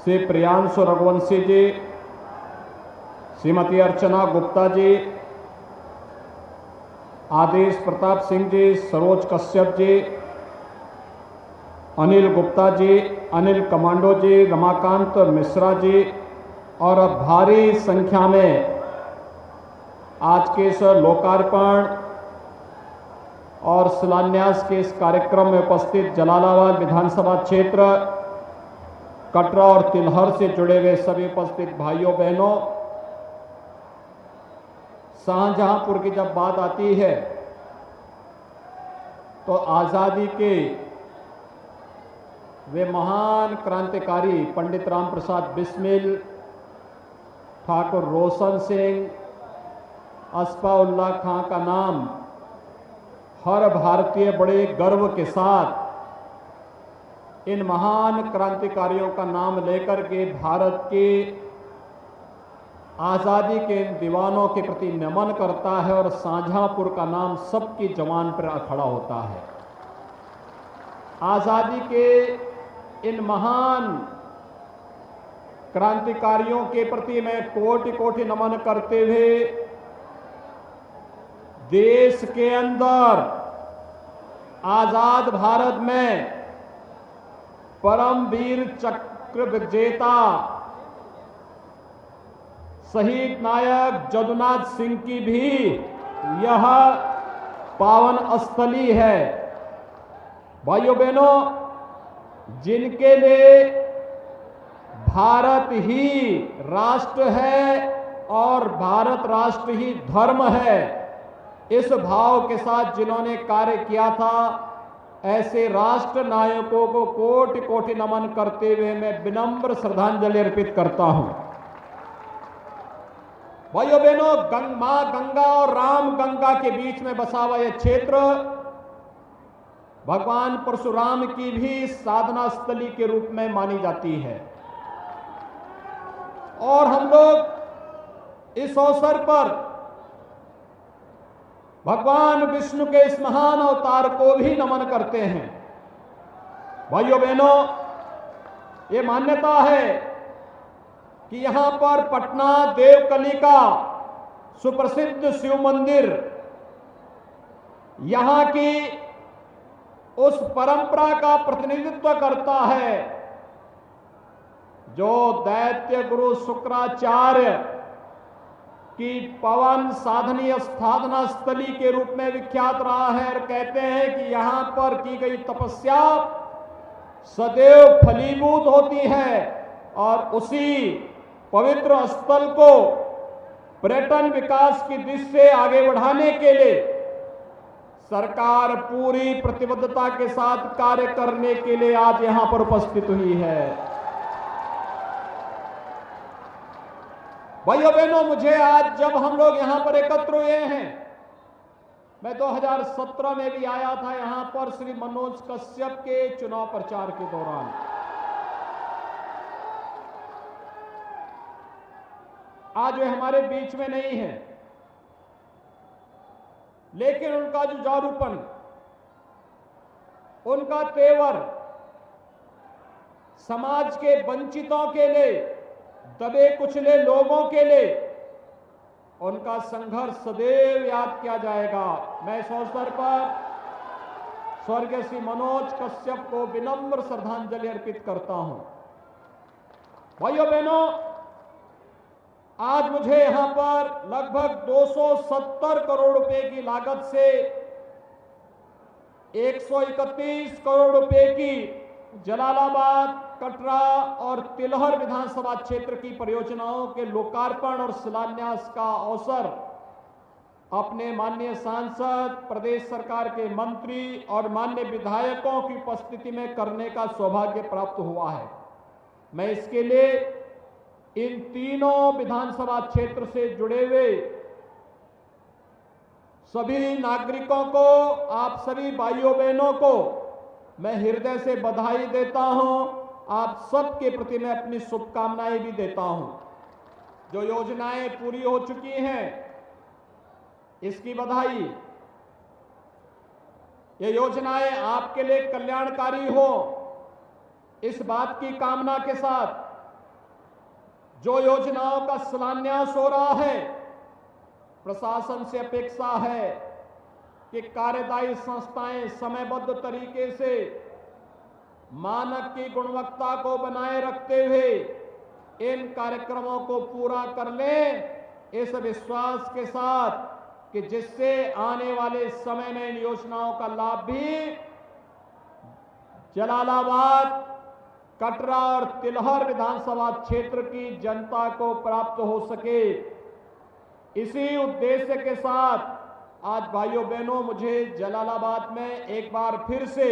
श्री प्रियांशु रघुवंशी जी, श्रीमती अर्चना गुप्ता जी, आदेश Pratap Singh ji, Saroj Kashyap ji, Anil Gupta ji, Anil commando जी, रमाकांत मिश्रा जी और भारी संख्या में आज के इस लोकार्पण और शिलान्यास के इस कार्यक्रम में उपस्थित जलालाबाद विधानसभा क्षेत्र, कटरा और तिलहर से जुड़े हुए सभी उपस्थित भाइयों बहनों, शाहजहांपुर की जब बात आती है तो आज़ादी के वे महान क्रांतिकारी पंडित राम प्रसाद बिस्मिल, ठाकुर रोशन सिंह, अस्फाउल्लाह खां का नाम हर भारतीय बड़े गर्व के साथ इन महान क्रांतिकारियों का नाम लेकर के भारत के आज़ादी के इन दीवानों के प्रति नमन करता है और शाहजहांपुर का नाम सबकी जबान पर खड़ा होता है। आज़ादी के इन महान क्रांतिकारियों के प्रति मैं कोटि कोटि नमन करते हुए देश के अंदर आजाद भारत में परमवीर चक्र विजेता शहीद नायक जदुनाथ सिंह की भी यह पावन स्थली है। भाइयों बहनों, जिनके लिए भारत ही राष्ट्र है और भारत राष्ट्र ही धर्म है, इस भाव के साथ जिन्होंने कार्य किया था, ऐसे राष्ट्र नायकों को कोटि कोटि नमन करते हुए मैं विनम्र श्रद्धांजलि अर्पित करता हूं। भाइयों बहनों, मां गंगा और राम गंगा के बीच में बसा हुआ यह क्षेत्र भगवान परशुराम की भी साधना स्थली के रूप में मानी जाती है और हम लोग इस अवसर पर भगवान विष्णु के इस महान अवतार को भी नमन करते हैं। भाइयों बहनों, ये मान्यता है कि यहां पर पटना देवकली का सुप्रसिद्ध शिव मंदिर यहां की उस परंपरा का प्रतिनिधित्व करता है जो दैत्य गुरु शुक्राचार्य की पवन साधनीय साधना स्थली के रूप में विख्यात रहा है और कहते हैं कि यहां पर की गई तपस्या सदैव फलीभूत होती है और उसी पवित्र स्थल को पर्यटन विकास की दिशा से आगे बढ़ाने के लिए सरकार पूरी प्रतिबद्धता के साथ कार्य करने के लिए आज यहां पर उपस्थित हुई है। भाइयों बहनों, मुझे आज जब हम लोग यहां पर एकत्र हुए हैं, मैं 2017 में भी आया था यहां पर श्री मनोज कश्यप के चुनाव प्रचार के दौरान। आज वे हमारे बीच में नहीं है, लेकिन उनका जुझारूपन, उनका तेवर समाज के वंचितों के लिए, दबे कुचले लोगों के लिए उनका संघर्ष सदैव याद किया जाएगा। मैं इस अवसर पर स्वर्गीय श्री मनोज कश्यप को विनम्र श्रद्धांजलि अर्पित करता हूं। भाइयों बहनों, आज मुझे यहां पर लगभग 270 करोड़ रुपए की लागत से 131 करोड़ रुपए की जलालाबाद, कटरा और तिलहर विधानसभा क्षेत्र की परियोजनाओं के लोकार्पण और शिलान्यास का अवसर अपने माननीय सांसद, प्रदेश सरकार के मंत्री और माननीय विधायकों की उपस्थिति में करने का सौभाग्य प्राप्त हुआ है। मैं इसके लिए इन तीनों विधानसभा क्षेत्र से जुड़े हुए सभी नागरिकों को, आप सभी भाइयों बहनों को मैं हृदय से बधाई देता हूं। आप सबके प्रति मैं अपनी शुभकामनाएं भी देता हूं। जो योजनाएं पूरी हो चुकी हैं, इसकी बधाई। ये योजनाएं आपके लिए कल्याणकारी हो, इस बात की कामना के साथ जो योजनाओं का शिलान्यास हो रहा है, प्रशासन से अपेक्षा है कि कार्यदायी संस्थाएं समयबद्ध तरीके से मानक की गुणवत्ता को बनाए रखते हुए इन कार्यक्रमों को पूरा कर लें, इस विश्वास के साथ कि जिससे आने वाले समय में इन योजनाओं का लाभ भी जलालाबाद, कटरा और तिलहर विधानसभा क्षेत्र की जनता को प्राप्त हो सके। इसी उद्देश्य के साथ आज भाइयों बहनों मुझे जलालाबाद में एक बार फिर से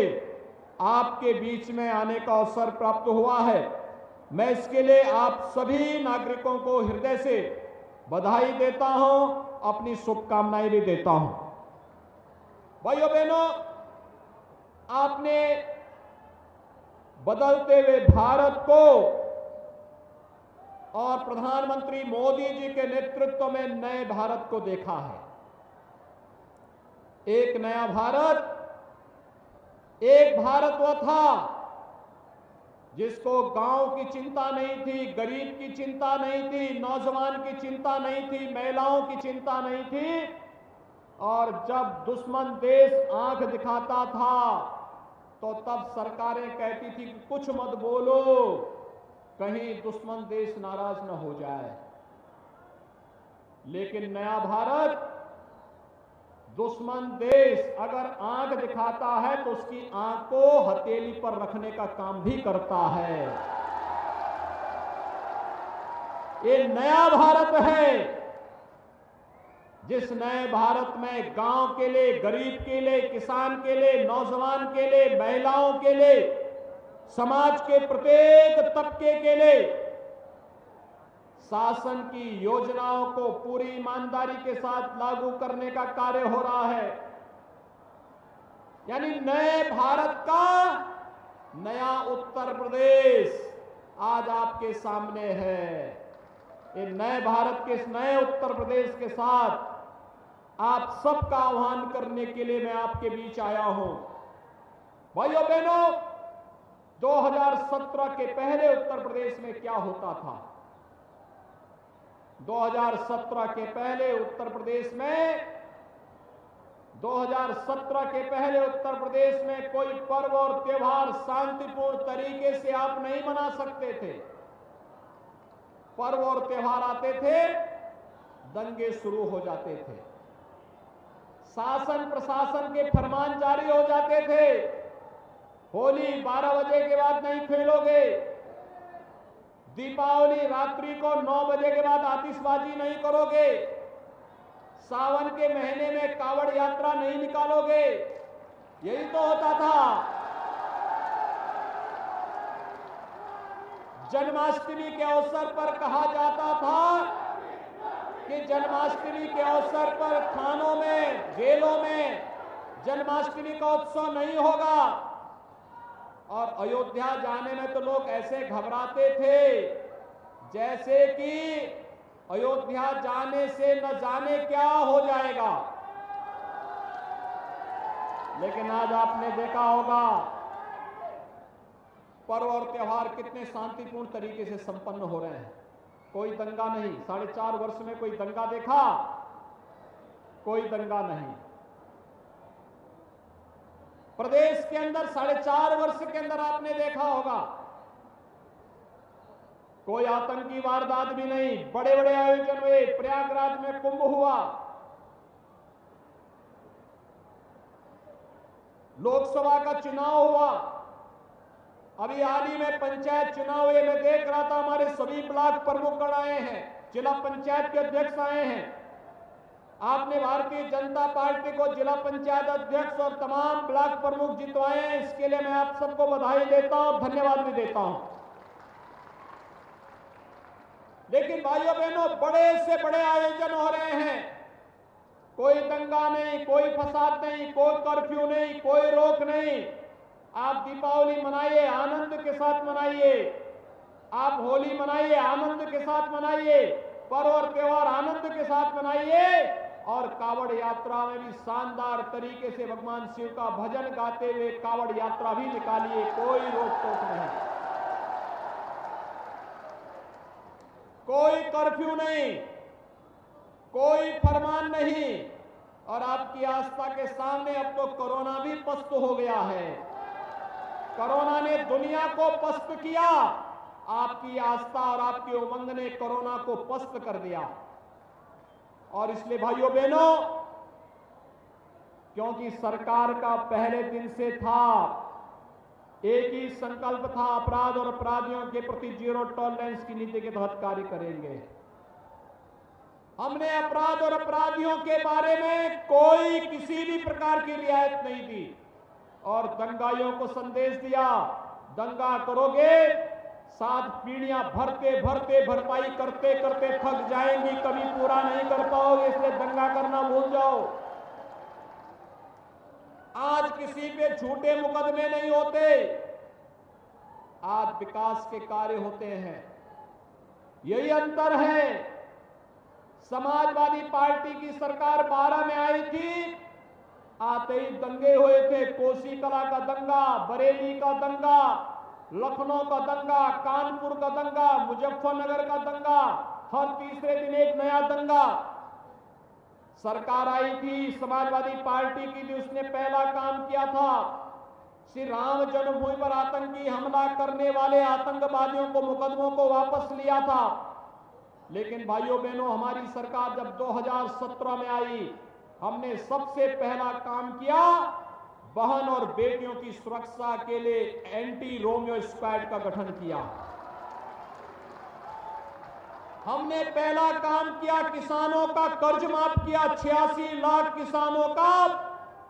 आपके बीच में आने का अवसर प्राप्त हुआ है। मैं इसके लिए आप सभी नागरिकों को हृदय से बधाई देता हूं, अपनी शुभकामनाएं भी देता हूं। भाइयों बहनों, आपने बदलते हुए भारत को और प्रधानमंत्री मोदी जी के नेतृत्व में नए भारत को देखा है। एक नया भारत, एक भारत वह था जिसको गांव की चिंता नहीं थी, गरीब की चिंता नहीं थी, नौजवान की चिंता नहीं थी, महिलाओं की चिंता नहीं थी। और जब दुश्मन देश आंख दिखाता था तो तब सरकारें कहती थी कि कुछ मत बोलो, कहीं दुश्मन देश नाराज न हो जाए। लेकिन नया भारत, दुश्मन देश अगर आंख दिखाता है तो उसकी आंख को हथेली पर रखने का काम भी करता है। ये नया भारत है, जिस नए भारत में गांव के लिए, गरीब के लिए, किसान के लिए, नौजवान के लिए, महिलाओं के लिए, समाज के प्रत्येक तबके के लिए शासन की योजनाओं को पूरी ईमानदारी के साथ लागू करने का कार्य हो रहा है। यानी नए भारत का नया उत्तर प्रदेश आज आपके सामने है। ये नए भारत के इस नए उत्तर प्रदेश के साथ आप सबका आह्वान करने के लिए मैं आपके बीच आया हूं। भाइयों बहनों, 2017 के पहले उत्तर प्रदेश में क्या होता था? 2017 के पहले उत्तर प्रदेश में 2017 के पहले उत्तर प्रदेश में कोई पर्व और त्योहार शांतिपूर्ण तरीके से आप नहीं मना सकते थे। पर्व और त्योहार आते थे, दंगे शुरू हो जाते थे, शासन प्रशासन के फरमान जारी हो जाते थे। होली 12 बजे के बाद नहीं खेलोगे, दीपावली रात्रि को 9 बजे के बाद आतिशबाजी नहीं करोगे, सावन के महीने में कावड़ यात्रा नहीं निकालोगे। यही तो होता था। जन्माष्टमी के अवसर पर कहा जाता था कि जन्माष्टमी के अवसर पर थानों में, जेलों में जन्माष्टमी का उत्सव नहीं होगा। और अयोध्या जाने में तो लोग ऐसे घबराते थे जैसे कि अयोध्या जाने से न जाने क्या हो जाएगा। लेकिन आज आपने देखा होगा पर्व और त्योहार कितने शांतिपूर्ण तरीके से संपन्न हो रहे हैं। कोई दंगा नहीं। 4.5 वर्ष में कोई दंगा देखा? कोई दंगा नहीं। प्रदेश के अंदर 4.5 वर्ष के अंदर आपने देखा होगा कोई आतंकी वारदात भी नहीं। बड़े बड़े आयोजन हुए, प्रयागराज में कुंभ हुआ, लोकसभा का चुनाव हुआ, अभी हाल ही में पंचायत चुनाव हुए। मैं देख रहा था हमारे सभी ब्लॉक प्रमुखगण आए हैं, जिला पंचायत के अध्यक्ष आए हैं। आपने भारतीय जनता पार्टी को जिला पंचायत अध्यक्ष और तमाम ब्लॉक प्रमुख जितवाए हैं, इसके लिए मैं आप सबको बधाई देता हूं, धन्यवाद भी देता हूं। लेकिन भाइयों बहनों, बड़े से बड़े आयोजन हो रहे हैं, कोई दंगा नहीं, कोई फसाद नहीं, कोई कर्फ्यू नहीं, कोई रोक नहीं। आप दीपावली मनाइए, आनंद के साथ मनाइए, आप होली मनाइए, आनंद के साथ मनाइए, पर्व और त्योहार आनंद के साथ मनाइए। और कावड़ यात्रा में भी शानदार तरीके से भगवान शिव का भजन गाते हुए कावड़ यात्रा भी निकालिए, कोई रोक टोक नहीं। कोई कर्फ्यू नहीं, कोई फरमान नहीं, और आपकी आस्था के सामने अब तो कोरोना भी पस्त हो गया है। कोरोना ने दुनिया को पस्त किया, आपकी आस्था और आपकी उमंग ने कोरोना को पस्त कर दिया। और इसलिए भाइयों बहनों, क्योंकि सरकार का पहले दिन से था, एक ही संकल्प था, अपराध और अपराधियों के प्रति जीरो टॉलरेंस की नीति के तहत कार्य करेंगे। हमने अपराध और अपराधियों के बारे में कोई किसी भी प्रकार की रियायत नहीं दी और दंगाइयों को संदेश दिया, दंगा करोगे 7 पीढ़ियां भरते भरते भरपाई करते करते थक जाएंगी, कभी पूरा नहीं कर पाओगे, इसलिए दंगा करना भूल जाओ। आज किसी पे झूठे मुकदमे नहीं होते, आज विकास के कार्य होते हैं। यही अंतर है। समाजवादी पार्टी की सरकार 12 में आई थी, आते ही दंगे हुए थे। कोसी कला का दंगा, बरेली का दंगा, लखनऊ का दंगा, कानपुर का दंगा, मुजफ्फरनगर का दंगा, हर तीसरे दिन एक नया दंगा। सरकार आई थी, समाजवादी पार्टी की थी, उसने पहला काम किया था, श्री राम जन्मभूमि पर आतंकी हमला करने वाले आतंकवादियों को, मुकदमों को वापस लिया था। लेकिन भाइयों बहनों, हमारी सरकार जब 2017 में आई, हमने सबसे पहला काम किया, बहन और बेटियों की सुरक्षा के लिए एंटी रोमियो स्क्वाड का गठन किया। हमने पहला काम किया, किसानों का कर्ज माफ किया। 86 लाख किसानों का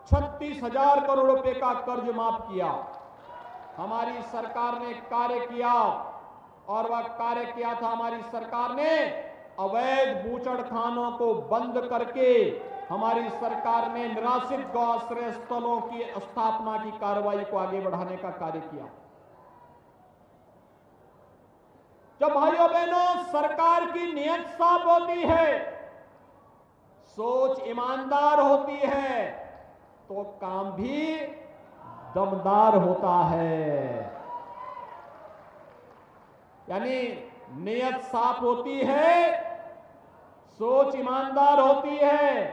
36,000 करोड़ रुपए का कर्ज माफ किया। हमारी सरकार ने कार्य किया, और वह कार्य किया था हमारी सरकार ने अवैध बूचड़खानों को बंद करके, हमारी सरकार ने निराश्रित गौ आश्रय स्थलों की स्थापना की कार्रवाई को आगे बढ़ाने का कार्य किया। जब भाइयों बहनों सरकार की नियत साफ होती है, सोच ईमानदार होती है, तो काम भी दमदार होता है। यानी नियत साफ होती है, सोच ईमानदार होती है,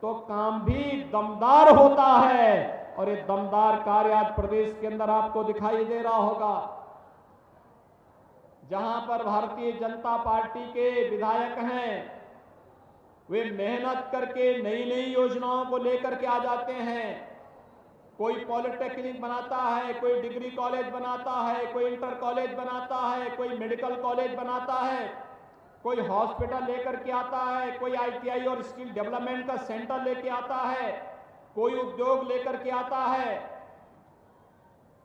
तो काम भी दमदार होता है। और ये दमदार कार्य आज प्रदेश के अंदर आपको दिखाई दे रहा होगा। जहां पर भारतीय जनता पार्टी के विधायक हैं, वे मेहनत करके नई नई योजनाओं को लेकर के आ जाते हैं। कोई पॉलिटेक्निक बनाता है, कोई डिग्री कॉलेज बनाता है, कोई इंटर कॉलेज बनाता है, कोई मेडिकल कॉलेज बनाता है, कोई हॉस्पिटल लेकर के आता है, कोई आईटीआई और स्किल डेवलपमेंट का सेंटर लेके आता है, कोई उद्योग लेकर के आता है,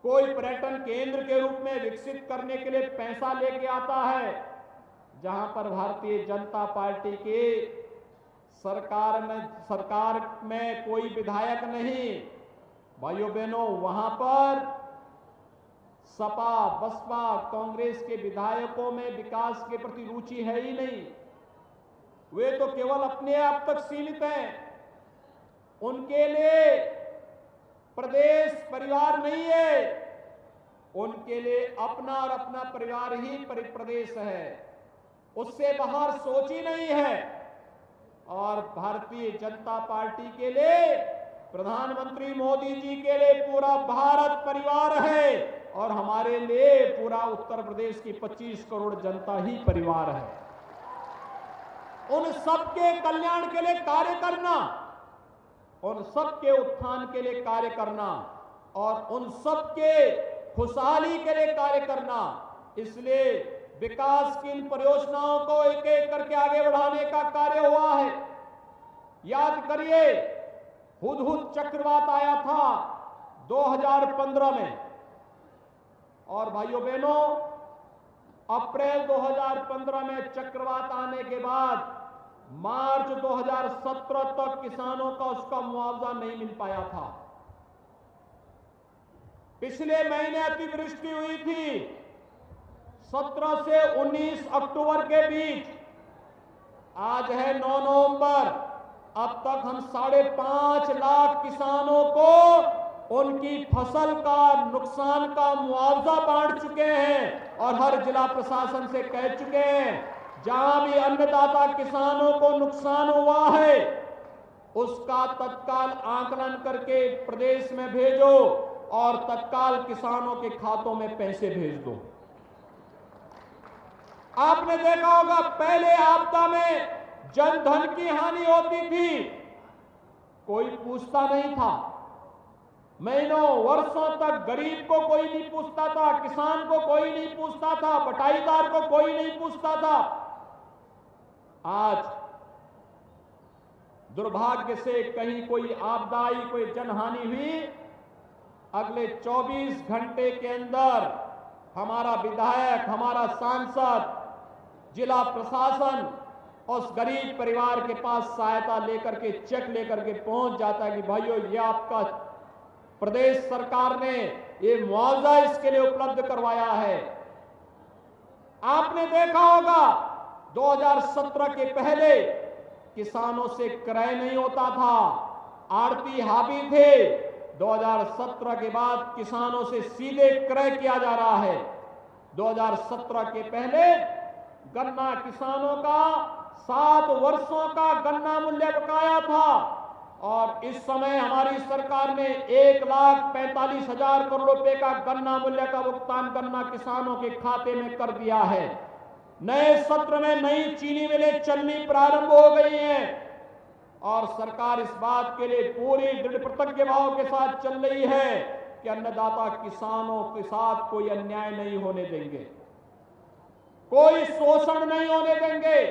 कोई पर्यटन केंद्र के रूप में विकसित करने के लिए पैसा लेके आता है। जहां पर भारतीय जनता पार्टी के सरकार में कोई विधायक नहीं, भाइयों बहनों, वहां पर सपा, बसपा, कांग्रेस के विधायकों में विकास के प्रति रुचि है ही नहीं। वे तो केवल अपने आप तक सीमित हैं। उनके लिए प्रदेश परिवार नहीं है, उनके लिए अपना और अपना परिवार ही प्रदेश है, उससे बाहर सोच ही नहीं है। और भारतीय जनता पार्टी के लिए, प्रधानमंत्री मोदी जी के लिए पूरा भारत परिवार है, और हमारे लिए पूरा उत्तर प्रदेश की 25 करोड़ जनता ही परिवार है। उन सबके कल्याण के लिए कार्य करना, उन सबके उत्थान के लिए कार्य करना, और उन सबके खुशहाली के लिए कार्य करना। इसलिए विकास की इन परियोजनाओं को एक एक करके आगे बढ़ाने का कार्य हुआ है। याद करिए, हुदहुद चक्रवात आया था 2015 में, और भाइयों बहनों, अप्रैल 2015 में चक्रवात आने के बाद मार्च 2017 तक किसानों का उसका मुआवजा नहीं मिल पाया था। पिछले महीने अतिवृष्टि हुई थी 17 से 19 अक्टूबर के बीच। आज है 9 नवंबर, अब तक हम 5.5 लाख किसानों को उनकी फसल का नुकसान का मुआवजा बांट चुके हैं, और हर जिला प्रशासन से कह चुके हैं जहां भी अन्नदाता किसानों को नुकसान हुआ है उसका तत्काल आकलन करके प्रदेश में भेजो और तत्काल किसानों के खातों में पैसे भेज दो। आपने देखा होगा पहले आपदा में जनधन की हानि होती थी, कोई पूछता नहीं था। महीनों वर्षों तक गरीब को कोई नहीं पूछता था, किसान को कोई नहीं पूछता था, बटाईदार को कोई नहीं पूछता था। आज दुर्भाग्य से कहीं कोई आपदा आई, कोई जनहानि हुई, अगले 24 घंटे के अंदर हमारा विधायक, हमारा सांसद, जिला प्रशासन उस गरीब परिवार के पास सहायता लेकर के, चेक लेकर के पहुंच जाता है कि भाइयों ये आपका प्रदेश सरकार ने ये मुआवजा इसके लिए उपलब्ध करवाया है। आपने देखा होगा 2017 के पहले किसानों से क्रय नहीं होता था, आड़ती हावी थे। 2017 के बाद किसानों से सीधे क्रय किया जा रहा है। 2017 के पहले गन्ना किसानों का 7 वर्षों का गन्ना मूल्य बकाया था और इस समय हमारी सरकार ने 1,45,000 करोड़ रुपए का गन्ना मूल्य का भुगतान गन्ना किसानों के खाते में कर दिया है। नए सत्र में नई चीनी मिलें चलनी प्रारंभ हो गई हैं और सरकार इस बात के लिए पूरी दृढ़ प्रतिज्ञ भाव के साथ चल रही है कि अन्नदाता किसानों के साथ कोई अन्याय नहीं होने देंगे, कोई शोषण नहीं होने देंगे।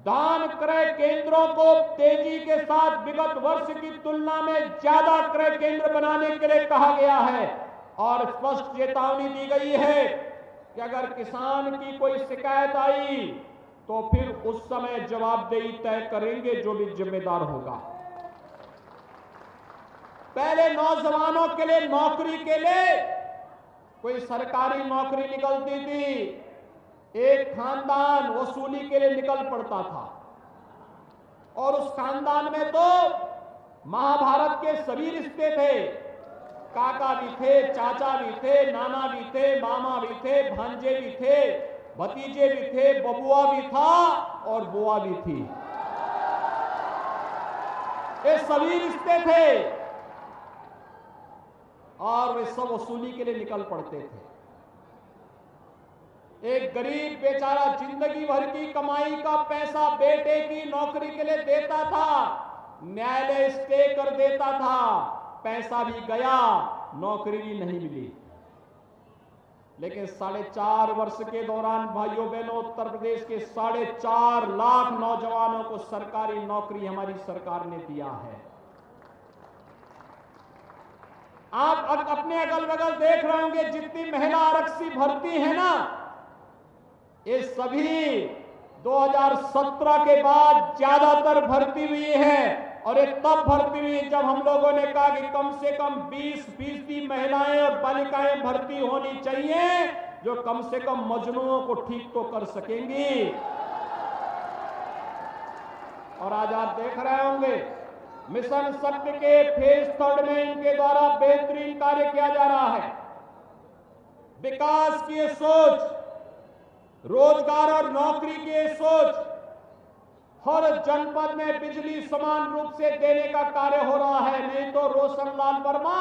धान क्रय केंद्रों को तेजी के साथ विगत वर्ष की तुलना में ज्यादा क्रय केंद्र बनाने के लिए कहा गया है और स्पष्ट चेतावनी दी गई है कि अगर किसान की कोई शिकायत आई तो फिर उस समय जवाबदेही तय करेंगे जो भी जिम्मेदार होगा। पहले नौजवानों के लिए नौकरी के लिए कोई सरकारी नौकरी निकलती थी, एक खानदान वसूली के लिए निकल पड़ता था और उस खानदान में तो महाभारत के सभी रिश्ते थे, काका भी थे, चाचा भी थे, नाना भी थे, मामा भी थे, भांजे भी थे, भतीजे भी थे, बबुआ भी था और बुआ भी थी। ये सभी रिश्ते थे और वे सब वसूली के लिए निकल पड़ते थे। एक गरीब बेचारा जिंदगी भर की कमाई का पैसा बेटे की नौकरी के लिए देता था, न्यायालय स्टे कर देता था, पैसा भी गया, नौकरी भी नहीं मिली। लेकिन 4.5 वर्ष के दौरान भाइयों बहनों उत्तर प्रदेश के 4.5 लाख नौजवानों को सरकारी नौकरी हमारी सरकार ने दिया है। आप अपने अगल बगल देख रहे होंगे जितनी महिला आरक्षी भर्ती है ना, ये सभी 2017 के बाद ज्यादातर भर्ती हुई है और ये तब भर्ती हुई जब हम लोगों ने कहा कि कम से कम 20% महिलाएं और बालिकाएं भर्ती होनी चाहिए जो कम से कम मजनूओं को ठीक तो कर सकेंगी। और आज आप देख रहे होंगे मिशन शक्ति के फेज 3 में इनके द्वारा बेहतरीन कार्य किया जा रहा है। विकास की सोच, रोजगार और नौकरी की सोच, हर जनपद में बिजली समान रूप से देने का कार्य हो रहा है। नहीं तो रोशनलाल वर्मा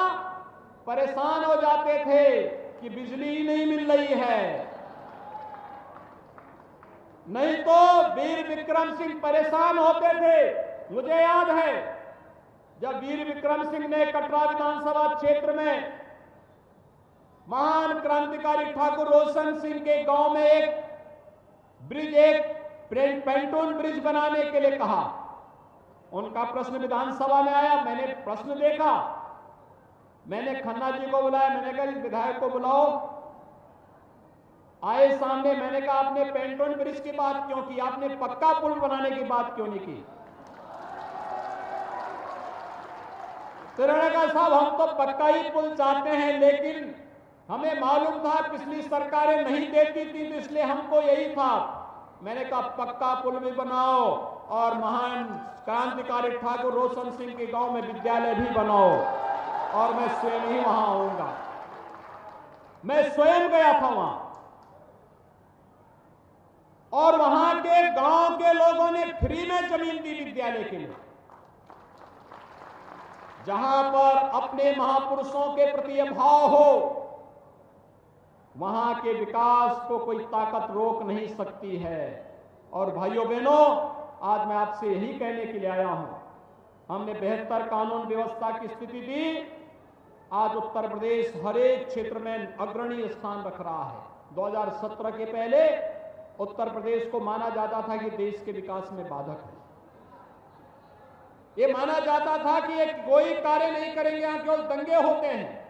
परेशान हो जाते थे कि बिजली ही नहीं मिल रही है, नहीं तो वीर विक्रम सिंह परेशान होते थे। मुझे याद है जब वीर विक्रम सिंह ने कटरा विधानसभा क्षेत्र में महान क्रांतिकारी ठाकुर रोशन सिंह के गांव में एक ब्रिज, एक पेंटून ब्रिज बनाने के लिए कहा। उनका प्रश्न विधानसभा में आया, मैंने प्रश्न देखा, मैंने खन्ना जी को बुलाया, मैंने कहा इस विधायक को बुलाओ। आए सामने, मैंने कहा आपने पेंटून ब्रिज की बात क्यों की, आपने पक्का पुल बनाने की बात क्यों नहीं की? तो उन्होंने कहा साहब हम तो पक्का ही पुल चाहते हैं, लेकिन हमें मालूम था पिछली सरकारें नहीं देती थी तो इसलिए हमको यही था। मैंने कहा पक्का पुल भी बनाओ और महान क्रांतिकारी ठाकुर रोशन सिंह के गांव में विद्यालय भी बनाओ और मैं स्वयं ही वहां आऊंगा। मैं स्वयं गया था वहां और वहां के गांव के लोगों ने फ्री में जमीन दी विद्यालय के लिए। जहां पर अपने महापुरुषों के प्रति अभाव हो, वहां के विकास को कोई ताकत रोक नहीं सकती है। और भाइयों बहनों, आज मैं आपसे यही कहने के लिए आया हूं, हमने बेहतर कानून व्यवस्था की स्थिति दी। आज उत्तर प्रदेश हर एक क्षेत्र में अग्रणी स्थान रख रहा है। 2017 के पहले उत्तर प्रदेश को माना जाता था कि देश के विकास में बाधक है। ये माना जाता था कि ये कोई कार्य नहीं करेंगे, यहां केवल दंगे होते हैं।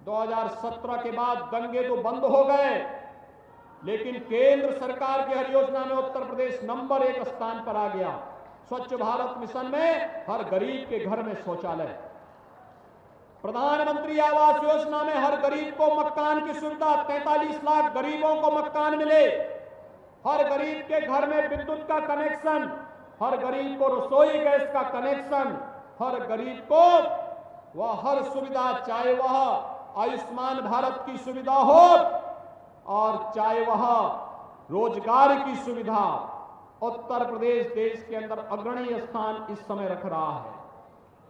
2017 के बाद दंगे तो बंद हो गए, लेकिन केंद्र सरकार की हर योजना में उत्तर प्रदेश नंबर 1 स्थान पर आ गया। स्वच्छ भारत मिशन में हर गरीब के घर में शौचालय, प्रधानमंत्री आवास योजना में हर गरीब को मकान की सुविधा, 43 लाख गरीबों को मकान मिले, हर गरीब के घर में विद्युत का कनेक्शन, हर गरीब को रसोई गैस का कनेक्शन, हर गरीब को वह हर सुविधा, चाहे वह आयुष्मान भारत की सुविधा हो और चाहे वह रोजगार की सुविधा। उत्तर प्रदेश देश के अंदर अग्रणी स्थान इस समय रख रहा है।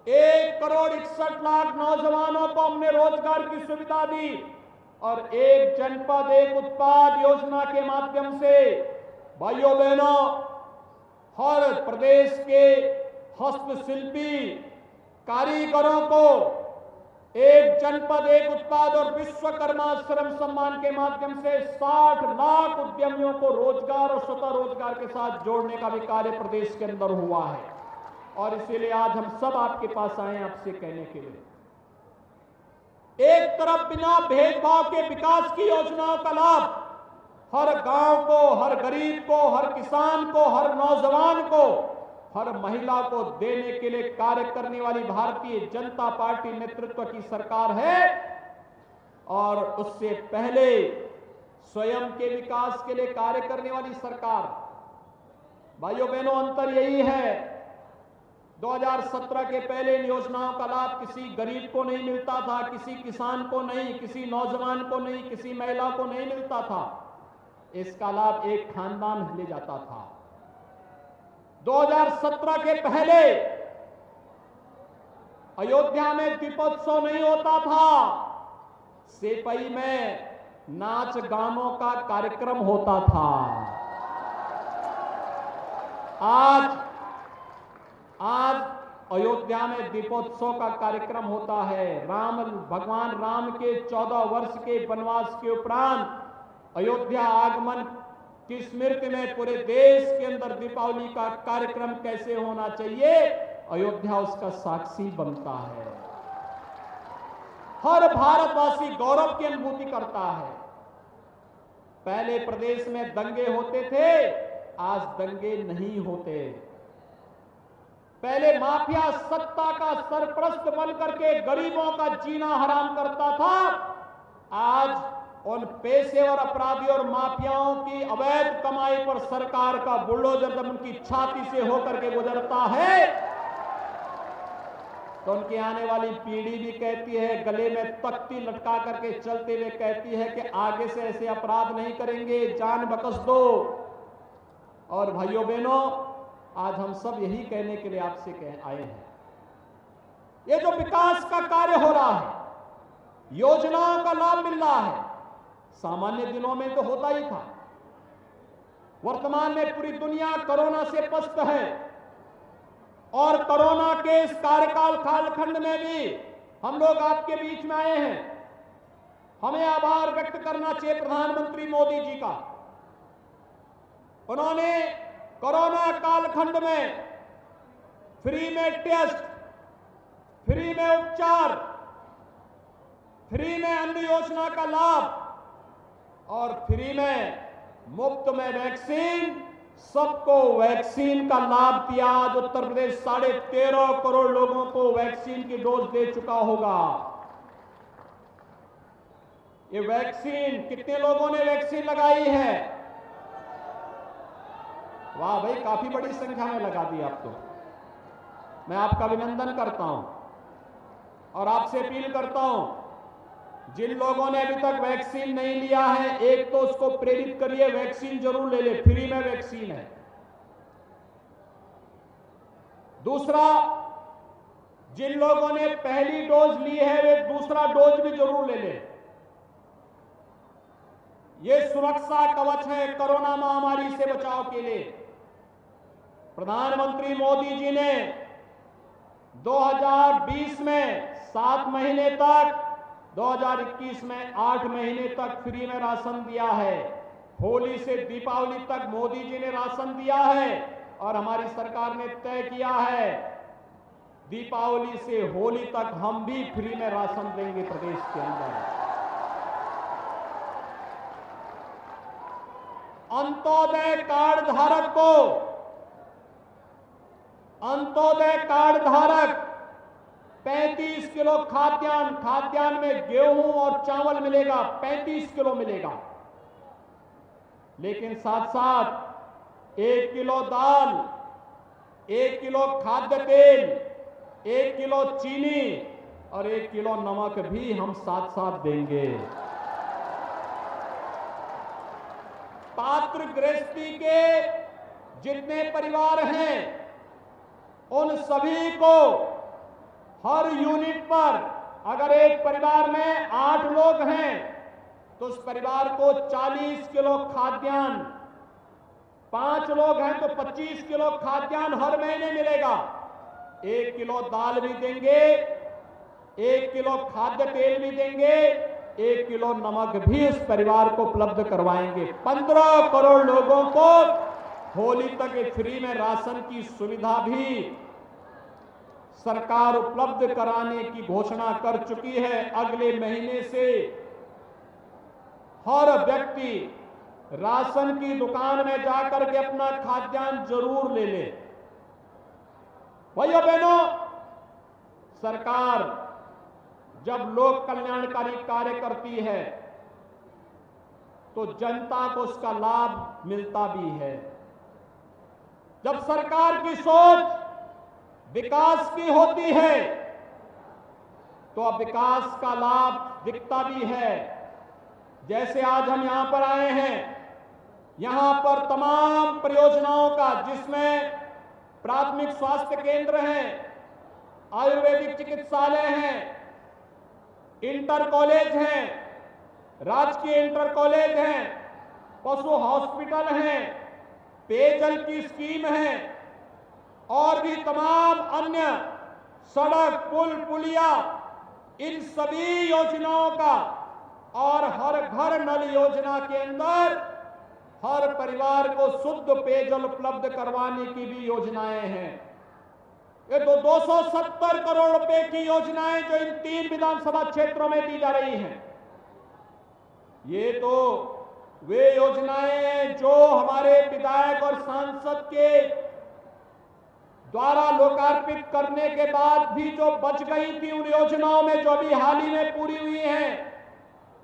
1 करोड़ 61 लाख नौजवानों को हमने रोजगार की सुविधा दी और एक जनपद एक उत्पाद योजना के माध्यम से भाइयों बहनों, हर प्रदेश के हस्तशिल्पी कारीगरों को एक जनपद एक उत्पाद और विश्वकर्मा श्रम सम्मान के माध्यम से 60 लाख उद्यमियों को रोजगार और स्वतः रोजगार के साथ जोड़ने का भी कार्य प्रदेश के अंदर हुआ है। और इसीलिए आज हम सब आपके पास आए हैं आपसे कहने के लिए, एक तरफ बिना भेदभाव के विकास की योजनाओं का लाभ हर गांव को, हर गरीब को, हर किसान को, हर नौजवान को, हर महिला को देने के लिए कार्य करने वाली भारतीय जनता पार्टी नेतृत्व की सरकार है। और उससे पहले स्वयं के विकास के लिए कार्य करने वाली सरकार। भाइयों बहनों, अंतर यही है, 2017 के पहले इन योजनाओं का लाभ किसी गरीब को नहीं मिलता था, किसी किसान को नहीं, किसी नौजवान को नहीं, किसी महिला को नहीं मिलता था। इसका लाभ एक खानदान ले जाता था। 2017 के पहले अयोध्या में दीपोत्सव नहीं होता था, सेपई में नाच गानों का कार्यक्रम होता था। आज अयोध्या में दीपोत्सव का कार्यक्रम होता है। भगवान राम के 14 वर्ष के वनवास के उपरांत अयोध्या आगमन की स्मृति में पूरे देश के अंदर दीपावली का कार्यक्रम कैसे होना चाहिए, अयोध्या उसका साक्षी बनता है। हर भारतवासी गौरव की अनुभूति करता है। पहले प्रदेश में दंगे होते थे, आज दंगे नहीं होते। पहले माफिया सत्ता का सरपरस्त बन करके गरीबों का जीना हराम करता था, आज उन पेशेवर अपराधियों और माफियाओं की अवैध कमाई पर सरकार का बुलडोजर जब उनकी छाती से होकर के गुजरता है तो उनकी आने वाली पीढ़ी भी कहती है, गले में तख्ती लटका करके चलते हुए कहती है कि आगे से ऐसे अपराध नहीं करेंगे, जान बख्श दो। और भाइयों बहनों, आज हम सब यही कहने के लिए आपसे आए हैं, ये जो विकास का कार्य हो रहा है, योजनाओं का लाभ मिल रहा है, सामान्य दिनों में तो होता ही था। वर्तमान में पूरी दुनिया कोरोना से पस्त है और कोरोना के इस कार्यकाल कालखंड में भी हम लोग आपके बीच में आए हैं। हमें आभार व्यक्त करना चाहिए प्रधानमंत्री मोदी जी का। उन्होंने कोरोना कालखंड में फ्री में टेस्ट, फ्री में उपचार, फ्री में अन्न योजना का लाभ और फ्री में मुफ्त में वैक्सीन, सबको वैक्सीन का लाभ दिया। आज उत्तर प्रदेश 13.5 करोड़ लोगों को वैक्सीन की डोज दे चुका होगा। ये वैक्सीन, कितने लोगों ने वैक्सीन लगाई है? वाह भाई, काफी बड़ी संख्या में लगा दी आप तो। मैं आपका अभिनंदन करता हूं और आपसे अपील करता हूं जिन लोगों ने अभी तक वैक्सीन नहीं लिया है, एक तो उसको प्रेरित करिए, वैक्सीन जरूर ले ले, फ्री में वैक्सीन है। दूसरा, जिन लोगों ने पहली डोज ली है वे दूसरा डोज भी जरूर ले ले। ये सुरक्षा कवच है कोरोना महामारी से बचाव के लिए। प्रधानमंत्री मोदी जी ने 2020 में 7 महीने तक, 2021 में 8 महीने तक फ्री में राशन दिया है। होली से दीपावली तक मोदी जी ने राशन दिया है और हमारी सरकार ने तय किया है दीपावली से होली तक हम भी फ्री में राशन देंगे प्रदेश के अंदर। अंत्योदय कार्ड धारक को, अंत्योदय कार्ड धारक 35 किलो खाद्यान्न में गेहूं और चावल मिलेगा, 35 किलो मिलेगा। लेकिन साथ साथ 1 किलो दाल, 1 किलो खाद्य तेल, 1 किलो चीनी और 1 किलो नमक भी हम साथ साथ देंगे। पात्र गृहस्थी के जितने परिवार हैं उन सभी को हर यूनिट पर, अगर एक परिवार में 8 लोग हैं तो उस परिवार को 40 किलो खाद्यान्न, 5 लोग हैं तो 25 किलो खाद्यान्न हर महीने मिलेगा। 1 किलो दाल भी देंगे, 1 किलो खाद्य तेल भी देंगे, 1 किलो नमक भी उस परिवार को उपलब्ध करवाएंगे। 15 करोड़ लोगों को होली तक फ्री में राशन की सुविधा भी सरकार उपलब्ध कराने की घोषणा कर चुकी है। अगले महीने से हर व्यक्ति राशन की दुकान में जाकर के अपना खाद्यान्न जरूर ले ले। भाइयों बहनों, सरकार जब लोक कल्याणकारी कार्य करती है तो जनता को उसका लाभ मिलता भी है। जब सरकार की सोच विकास की होती है तो अब विकास का लाभ दिखता भी है। जैसे आज हम यहां पर आए हैं, यहां पर तमाम परियोजनाओं का, जिसमें प्राथमिक स्वास्थ्य केंद्र हैं, आयुर्वेदिक चिकित्सालय हैं, इंटर कॉलेज हैं, राजकीय इंटर कॉलेज हैं, पशु हॉस्पिटल हैं, पेयजल की स्कीम है और भी तमाम अन्य सड़क, पुल, पुलिया, इन सभी योजनाओं का और हर घर नल योजना के अंदर हर परिवार को शुद्ध पेयजल उपलब्ध करवाने की भी योजनाएं हैं। ये तो 270 करोड़ रुपए की योजनाएं जो इन 3 विधानसभा क्षेत्रों में दी जा रही हैं, ये तो वे योजनाएं जो हमारे विधायक और सांसद के द्वारा लोकार्पित करने के बाद भी जो बच गई थी, उन योजनाओं में जो अभी हाल ही में पूरी हुई हैं,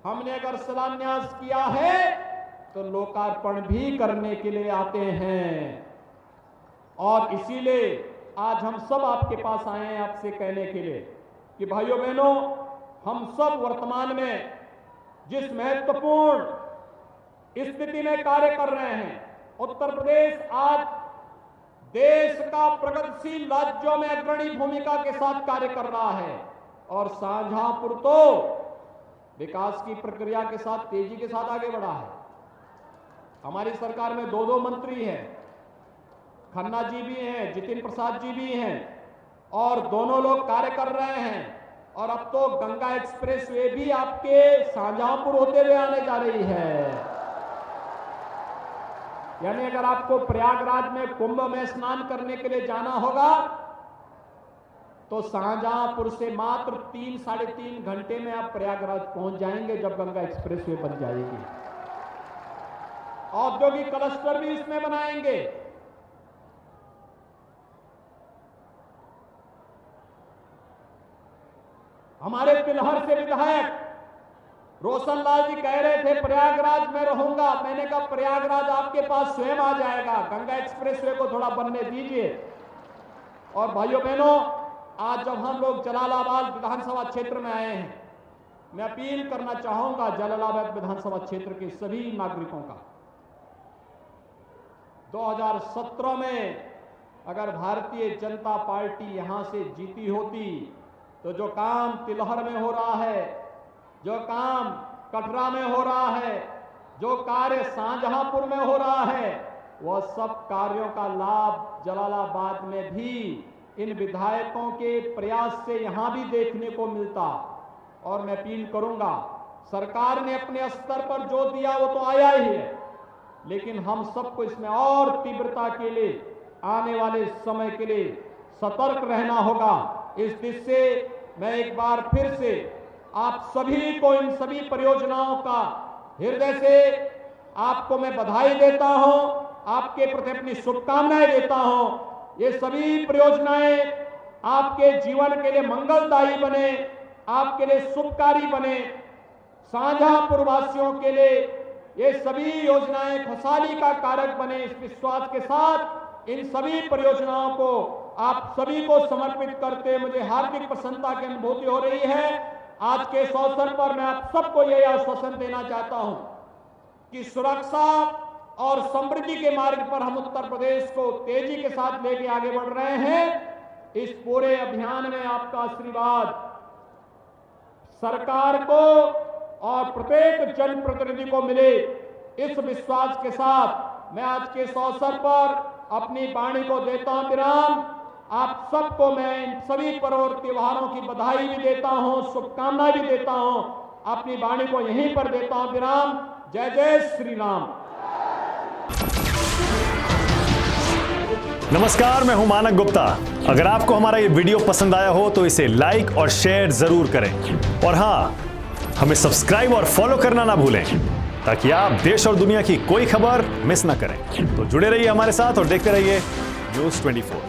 हमने अगर शिलान्यास किया है तो लोकार्पण भी करने के लिए आते हैं। और इसीलिए आज हम सब आपके पास आए हैं आपसे कहने के लिए कि भाइयों बहनों, हम सब वर्तमान में जिस महत्वपूर्ण स्थिति में कार्य कर रहे हैं, उत्तर प्रदेश आज देश का प्रगतिशील राज्यों में अग्रणी भूमिका के साथ कार्य कर रहा है और शाहजहांपुर तो विकास की प्रक्रिया के साथ तेजी के साथ आगे बढ़ा है। हमारी सरकार में 2 मंत्री हैं, खन्ना जी भी हैं, जितिन प्रसाद जी भी हैं और दोनों लोग कार्य कर रहे हैं। और अब तो गंगा एक्सप्रेस वे भी आपके शाहजहांपुर होते हुए आने जा रही है। यानी अगर आपको प्रयागराज में कुंभ में स्नान करने के लिए जाना होगा तो शाहजहांपुर से मात्र 3-3.5 घंटे में आप प्रयागराज पहुंच जाएंगे जब गंगा एक्सप्रेस वे बन जाएगी। औद्योगिक क्लस्टर भी इसमें बनाएंगे। हमारे तिलहर से विधायक रोशनलाल जी कह रहे थे प्रयागराज में रहूंगा। मैंने कहा प्रयागराज आपके पास स्वयं आ जाएगा, गंगा एक्सप्रेसवे को थोड़ा बनने दीजिए। और भाइयों बहनों, आज जब हम लोग जलालाबाद विधानसभा क्षेत्र में आए हैं मैं अपील करना चाहूंगा जलालाबाद विधानसभा क्षेत्र के सभी नागरिकों का, 2017 में अगर भारतीय जनता पार्टी यहां से जीती होती तो जो काम तिलहर में हो रहा है, जो काम कटरा में हो रहा है, जो कार्य शाहजहांपुर में हो रहा है, वह सब कार्यों का लाभ जलालाबाद में भी इन विधायकों के प्रयास से यहां भी देखने को मिलता। और मैं अपील करूंगा, सरकार ने अपने स्तर पर जो दिया वो तो आया ही है, लेकिन हम सबको इसमें और तीव्रता के लिए आने वाले समय के लिए सतर्क रहना होगा। इस दृष्टि से मैं एक बार फिर से आप सभी को इन सभी परियोजनाओं का हृदय से आपको मैं बधाई देता हूं, आपके प्रति अपनी शुभकामनाएं देता हूं। ये सभी परियोजनाएं आपके जीवन के लिए मंगलदायी बने, आपके लिए शुभकारी बने। शाहजहांपुर वासियों के लिए ये सभी योजनाएं खुशहाली का कारक बने, इस विश्वास के साथ इन सभी परियोजनाओं को आप सभी को समर्पित करते मुझे हार्दिक प्रसन्नता की अनुभूति हो रही है। आज के इस अवसर पर मैं आप सबको यह आश्वासन देना चाहता हूं कि सुरक्षा और समृद्धि के मार्ग पर हम उत्तर प्रदेश को तेजी के साथ लेके आगे बढ़ रहे हैं। इस पूरे अभियान में आपका आशीर्वाद सरकार को और प्रत्येक जनप्रतिनिधि को मिले, इस विश्वास के साथ मैं आज के इस अवसर पर अपनी वाणी को देता हूं विराम। आप सबको मैं इन सभी पर्व और त्योहारों की बधाई भी देता हूं, शुभकामनाएं भी देता हूं। अपनी वाणी को यहीं पर देता हूं विराम। जय जय श्री राम। नमस्कार, मैं हूं मानक गुप्ता। अगर आपको हमारा ये वीडियो पसंद आया हो तो इसे लाइक और शेयर जरूर करें, और हाँ, हमें सब्सक्राइब और फॉलो करना ना भूलें ताकि आप देश और दुनिया की कोई खबर मिस ना करें। तो जुड़े रहिए हमारे साथ और देखते रहिए News 24।